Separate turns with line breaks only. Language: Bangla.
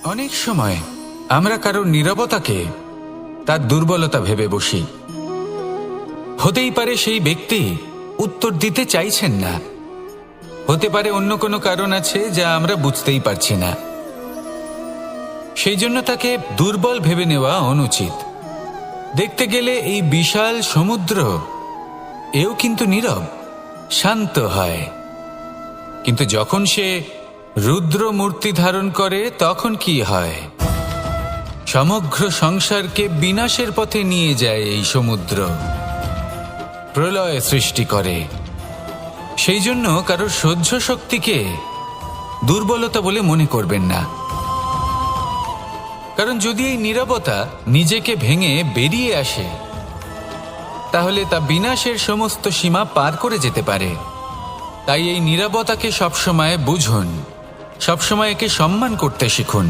অনেক সময় আমরা কারোর নীরবতাকে তার দুর্বলতা ভেবে বসি। হতেই পারে সেই ব্যক্তি উত্তর দিতে চাইছেন না, হতে পারে অন্য কোনো কারণ আছে যা আমরা বুঝতেই পারছি না। সেই জন্য তাকে দুর্বল ভেবে নেওয়া অনুচিত। দেখতে গেলে এই বিশাল সমুদ্র এও কিন্তু নীরব, শান্ত হয়। কিন্তু যখন সে রুদ্র মূর্তি ধারণ করে তখন কি হয়? সমগ্র সংসারকে বিনাশের পথে নিয়ে যায় এই সমুদ্র, প্রলয় সৃষ্টি করে। সেই জন্য কারোর সহ্য শক্তিকে দুর্বলতা বলে মনে করবেন না। কারণ যদি এই নীরবতা নিজেকে ভেঙে বেরিয়ে আসে, তাহলে তা বিনাশের সমস্ত সীমা পার করে যেতে পারে। তাই এই নীরবতাকে সবসময় বুঝুন, সবসময় একে সম্মান করতে শিখুন।